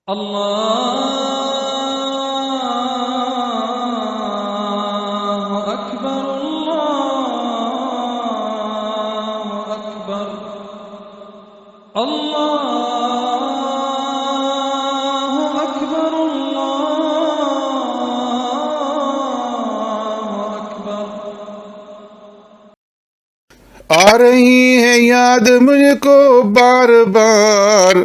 الله أكبر الله أكبر الله أكبر الله أكبر آ رہی ہے یاد مجھ کو بار بار،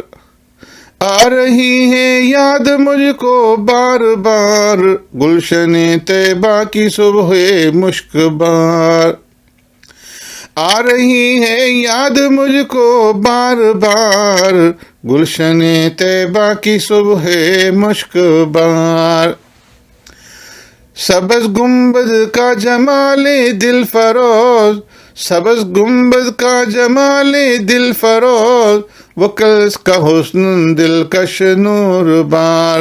آ رہی ہے یاد مجھ کو بار بار، گلشن طیبہ کی صبح مشک بار۔ آ رہی ہے یاد مجھ کو بار بار، گلشن طیبہ کی صبح مشک بار۔ سبز گنبد کا جمال دل فروز، سبز گنبد کا جمال دل فروز، وہ کلس کا حسن دلکش نور بار،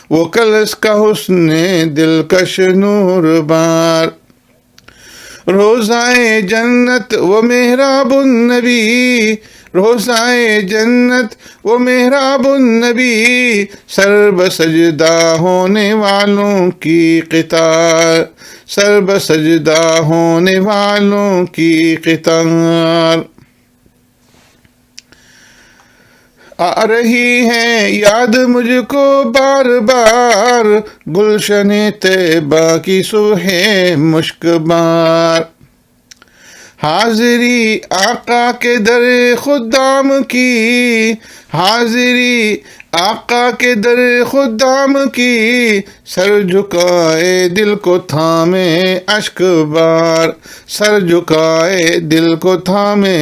وہ کلس کا حسن دلکش نور بار۔ روضائے جنت و محراب النبی، روضائے جنت و محراب النبی، سر بسجدہ ہونے والوں کی قطار، سر بسجدہ ہونے والوں کی قطار۔ آ رہی ہے یاد مجھ کو بار بار، گلشن طیبہ کی صبح مشک بار۔ حاضری آقا کے در خدام کی، حاضری آقا کے در خدام کی، سر جھکائے دل کو تھامے اشک بار، سر جھکائے دل کو تھامے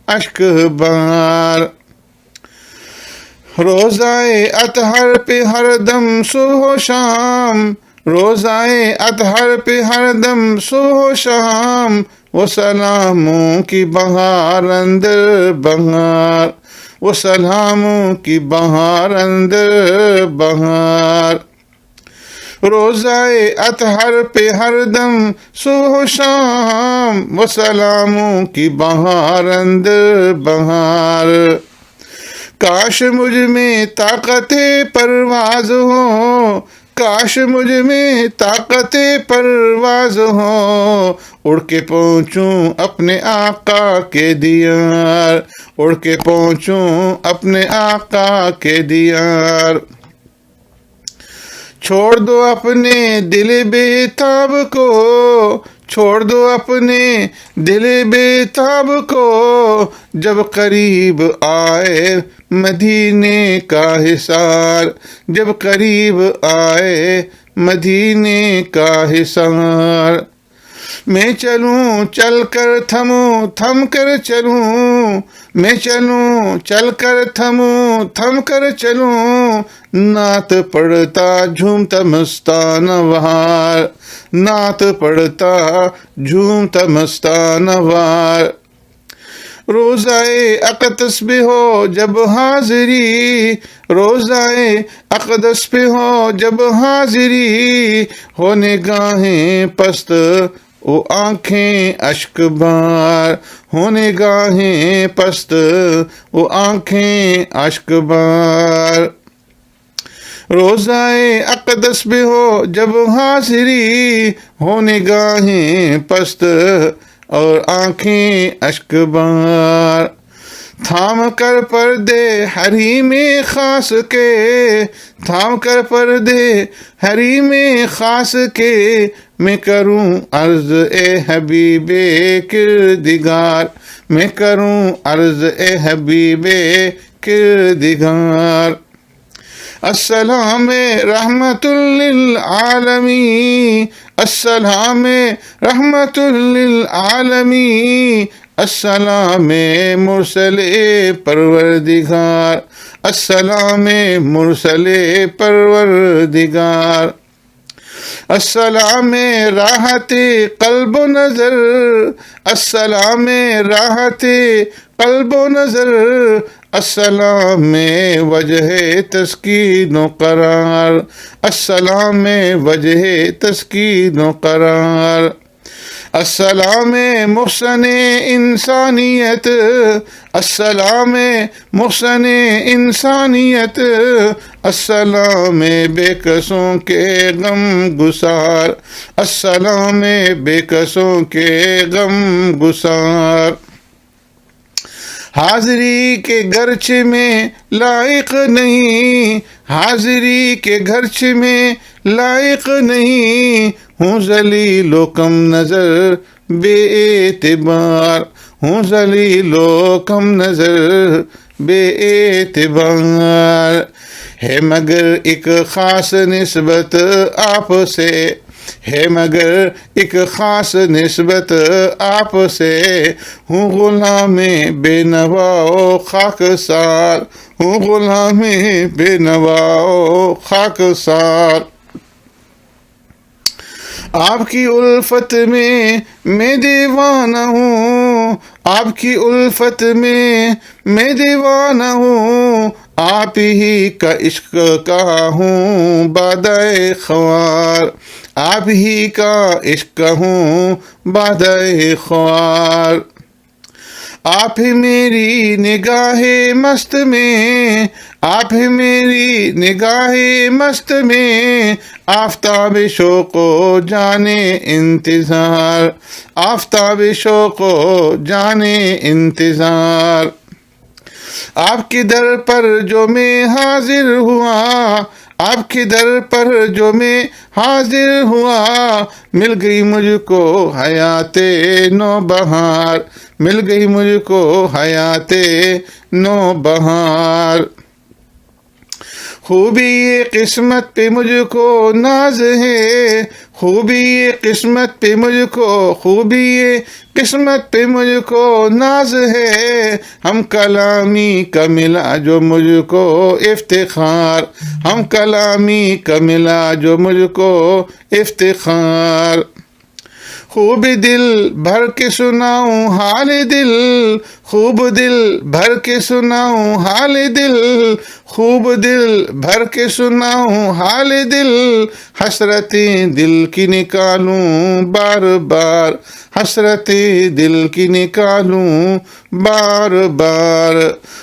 اشک بار۔ روضائے اطہر پہ ہر دم صبح و شام، روضائے اطہر پہ ہر دم صبح و شام، وہ سلاموں کی بہار اندر بہار، وہ سلاموں کی بہار اندر بہار۔ روضائے اطہر پہ ہر دم صبح و شام، وہ سلاموں کی بہار اندر بہار۔ کاش مجھ میں طاقت پرواز ہو، کاش مجھ میں طاقت پرواز ہو، اڑ کے پہنچوں اپنے آقا کے دیار، اڑ کے پہنچوں اپنے آقا کے دیار۔ چھوڑ دو اپنے دل بے تاب کو، چھوڑ دو اپنے دل بے تاب کو، جب قریب آئے مدینے کا حصار، جب قریب آئے مدینے کا حصار۔ میں چلوں چل کر تھموں تھم کر چلوں، میں چلوں چل کر تھموں تھم کر چلوں، نعت پڑھتا جھومتا مستانہ بہار، نعت پڑھتا جھومتا مستانہ بہار۔ روضائے اقدس پہ ہو جب حاضری، روضائے اقدس پہ ہو جب حاضری، ہو نگاہیں پست وہ آنکھیں اشک بار، ہو نگاہیں پست وہ آنکھیں اشک بار۔ روضائے اقدس پہ ہو جب حاضری، ہو نگاہیں پست اور آنکھیں اشک بار۔ تھام کر پردے حریم خاص کے، تھام کر پردے حریم خاص کے، میں کروں عرض اے حبیب کردگار، میں کروں عرض اے حبیب کردگار۔ السلام رحمت للعالمین، السلام رحمت للعالمین، السلام مرسل پروردگار، السلام مرسل پروردگار۔ السلام راحت قلب و نظر، السلام راحت قلب و نظر، السلام وجہ تسکین و قرار، السلام وجہ تسکین و قرار۔ السلام محسن انسانیت، السلام محسن انسانیت، السلام بے کسوں کے غم گسار، السلام بے کسوں کے غم گسار۔ حاضری کے گرچ میں لائق نہیں، حاضری کے گرچ میں لائق نہیں، ہوں ذلیل و کم نظر بے اعتبار، ہوں ذلیل و کم نظر بے اعتبار۔ ہے مگر ایک خاص نسبت آپ سے، ہے مگر ایک خاص نسبت آپ سے، ہوں غلام بے نوا و خاک سار، ہوں غلام بے نوا و خاک سار۔ آپ کی الفت میں دیوانہ ہوں، آپ کی الفت میں دیوانہ ہوں، آپ ہی کا عشق کا ہوں بادۂ خوار، آپ ہی کا عشق ہوں بادۂ خوار۔ آپ میری نگاہ مست میں، آپ میری نگاہ مست میں، آفتاب شوق و جانے انتظار، آفتاب شوق و جانے انتظار۔ آپ کے در پر جو میں حاضر ہوا، آپ کے در پر جو میں حاضر ہوا، مل گئی مجھ کو حیات نو بہار، مل گئی مجھ کو حیات نو بہار۔ خوبی یہ قسمت پہ مجھ کو ناز ہے، خوبی یہ قسمت پہ مجھ کو، خوبی یہ قسمت پہ مجھ کو ناز ہے، ہم کلامی کا ملا جو مجھ کو افتخار، ہم کلامی کا ملا جو مجھ کو افتخار۔ خوب دل بھر کے سناؤں حال دل، خوب دل بھر کے سناؤں حال دل، خوب دل بھر کے سناؤں حال دل، حسرتیں دل کی نکالوں بار بار، حسرتیں دل کی نکالوں بار بار۔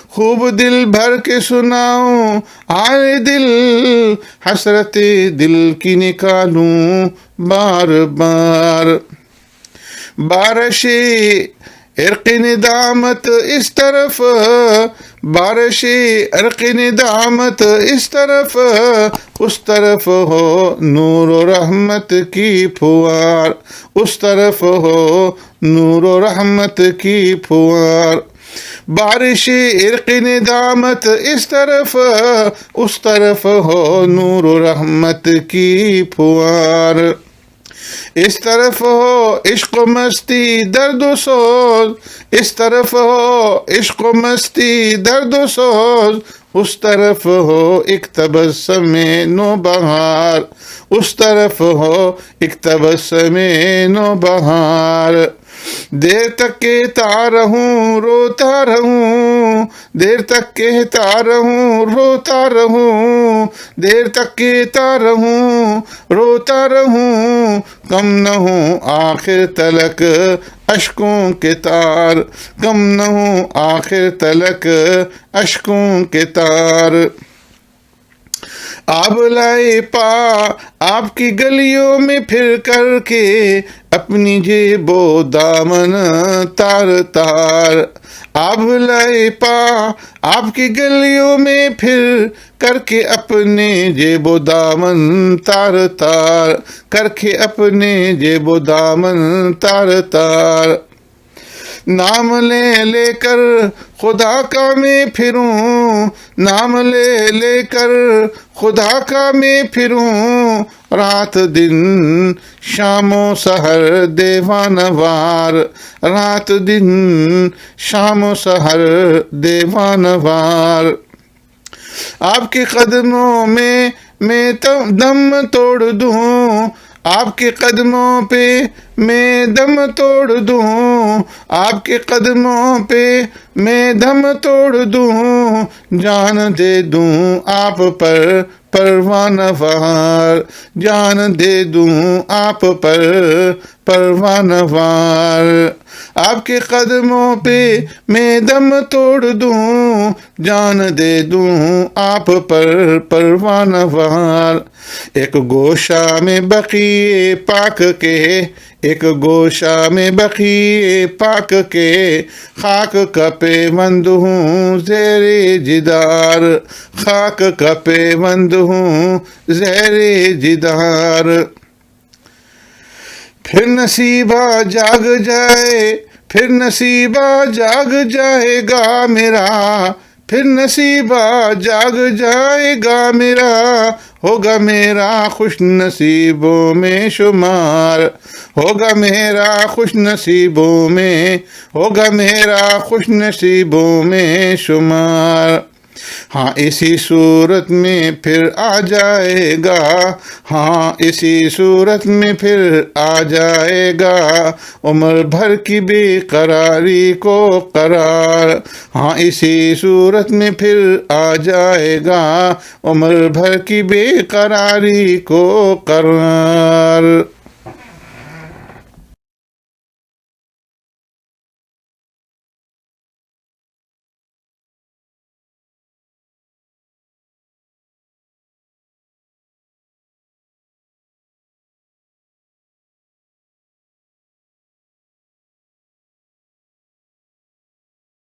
خوب دل بھر کے سناؤں حال دل، حسرتیں دل کی نکالوں بار بار۔ بارش عرق ندامت اس طرف، بارش عرق ندامت اس طرف، اس طرف ہو نور و رحمت کی پھوار، اس طرف ہو نور و رحمت کی پھوار۔ بارش عرق ندامت اس طرف، اس طرف ہو نور و رحمت کی پھوار۔ اس طرف ہو عشق و مستی درد و سوز، اس طرف ہو عشق و مستی درد و سوز، اس طرف ہو ایک تبسم نو بہار، اس طرف ہو ایک تبسم نو بہار۔ دیر تک کہتا رہوں روتا رہوں، دیر تک کہتا رہوں روتا رہوں، دیر تک کہتا رہوں روتا رہوں، کم نہ ہوں آخر تلک اشکوں کے تار، کم نہ ہوں آخر تلک اشکوں کے تار۔ آپ لائے پا آپ کی گلیوں میں پھر کر کے، اپنی جیب و دامن تار تار، آپ لائے پا آپ کی گلیوں میں پھر کر کے، اپنے جیب و دامن تار تار، کر کے اپنے جیب و دامن تار تار۔ نام لے لے کر خدا کا میں پھروں، نام لے لے کر خدا کا میں پھروں، رات دن شام و سحر دیوانہ وار، رات دن شام و سحر دیوانہ وار۔ آپ کے قدموں میں دم توڑ دوں، آپ کے قدموں پہ میں دم توڑ دوں، آپ کے قدموں پہ میں دم توڑ دوں، جان دے دوں آپ پر پروانہ وار، جان دے دوں آپ پر پروانہ وار۔ آپ کے قدموں پہ میں دم توڑ دوں، جان دے دوں آپ پر پروانہ وار۔ ایک گوشہ میں بقیع پاک کے، ایک گوشہ میں بقیع پاک کے، خاک کا پیوند ہوں زیر جدار، خاک کا پیوند ہوں زیر جدار۔ پھر نصیبہ جاگ جائے، پھر نصیبہ جاگ جائے گا میرا، پھر نصیبہ جاگ جائے گا میرا، ہوگا میرا خوش نصیبوں میں شمار، ہوگا میرا خوش نصیبوں میں، ہوگا میرا خوش نصیبوں میں شمار۔ ہاں اسی صورت میں پھر آ جائے گا، ہاں اسی صورت میں پھر آ جائے گا، عمر بھر کی بے قراری کو قرار، ہاں اسی صورت میں پھر آ جائے گا، عمر بھر کی بے قراری کو قرار۔